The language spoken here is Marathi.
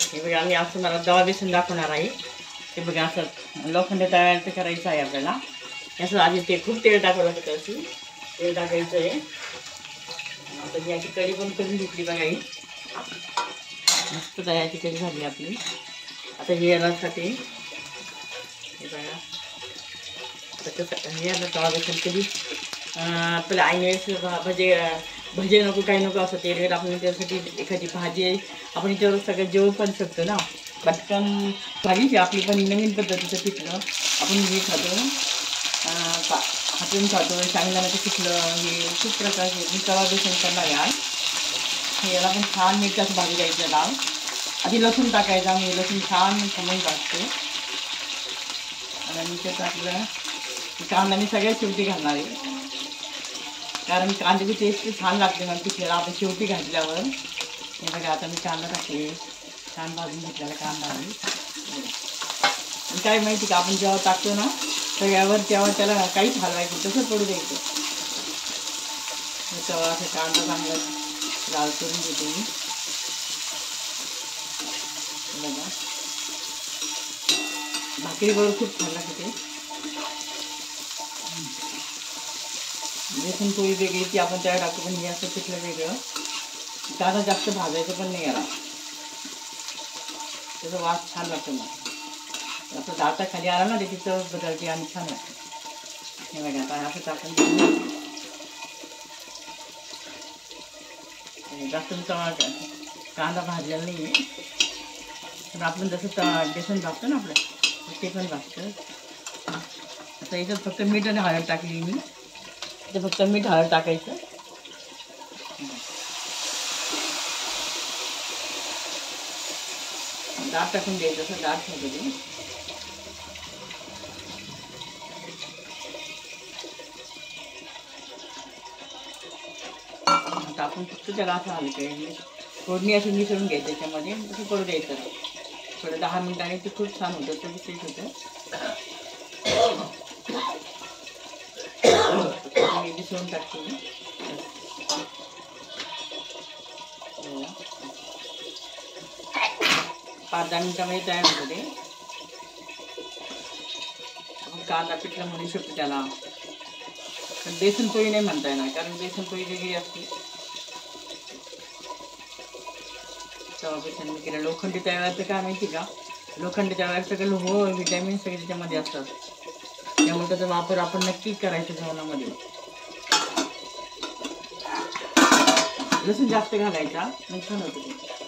हे बघा मी असं मला दवा बेसन दाखवणार आहे. हे बघा असं लोखंड तयार करायचं आहे आपल्याला. असं आधी ते खूप तेल टाकावं लागतं, अशी तेल टाकायचं आहे. आता याची कढी पण करून घेतली बघा, ही मस्त तयारी कढी झाली आपली. आता हे यासाठी हे बघा आता कसं हे आता दवा बेसन कधी आपल्याला ऐन वेळेस भजे नको काही नको असं तेल आपण त्यासाठी एखादी भाजी आपण त्याच्यावर सगळं जेवण पण शकतो ना. पटकन भाजीची आपली पण नवीन पद्धतीचं पिठलं आपण हे खातो, हातून खातो. शेंगदाण्याचं पिठलं हे खूप प्रकारचे मी तवा बेसन करणार आहे आज. हे याला पण छान मिरच्याचं भाजी द्यायचं लाल. आधी लसूण टाकायचा, मी लसूण छान समजून टाकते आणि त्यात आपलं कांदा मी सगळ्यात शेवटी घालणार आहे, कारण कांद्याची टेस्ट छान लागते मग पिठल्याला आपण शेवटी घातल्यावर. हे बघा आता मी कांदा टाकले, छान भाजून घेतलेला कांदा आहे. काय माहिती का आपण जेव्हा टाकतो ना सगळ्यावर तेव्हा त्याला काहीच हलवायचं, तसं पडू द्यायचं. तेव्हा असं कांदा चांगला लाल करून घेते मी. बघा भाकरीबरोबर खूप छान लागते. बेसन पोळी वेगळी ती आपण त्याला टाकतो, पण हे असं पिठलं वेगळं. कांदा जास्त भाजायचं पण नाही याला, त्याचा वास छान लागतो. मग असं दाता खाली आला ना त्याची चव बदलते आणि छान लागते. हे बघा आता असं टाकून जास्त कांदा भाजलेला नाही आहे, पण आपण जसं बेसन भाजतो ना आपलं ते पण भाजतं. आता याच्यात फक्त मीठ आणि हळद टाकली मी, ते फक्त मीठ हळद टाकायचं. डाळ टाकून द्यायचं, असं डाळ ठेवते. आता आपण फक्त त्याला असं हलकं फोडणी अशी मिसळून घ्यायचं त्याच्यामध्ये, तसं करू द्यायचं थोडं 10 मिनिटांनी. ते खूप छान होतं, ते सेट होतं. मी मिसळून टाकते. 5-10 मिनिटामध्ये तयार होतं ते. आपण कांदा पिठलं म्हणू शकतो त्याला, पण बेसन पोळी नाही म्हणता येणार, कारण बेसन पोळी वेगळी असते. तवा बेसन मी केलं. लोखंडी तव्याचं काय माहिती का, लोखंडी तव्याचं सगळं व्हिटॅमिन सगळे त्याच्यामध्ये असतात, त्यामुळे त्याचा वापर आपण नक्कीच करायचा जेवणामध्ये. लसूण जास्त घालायचा, छान होतं ते.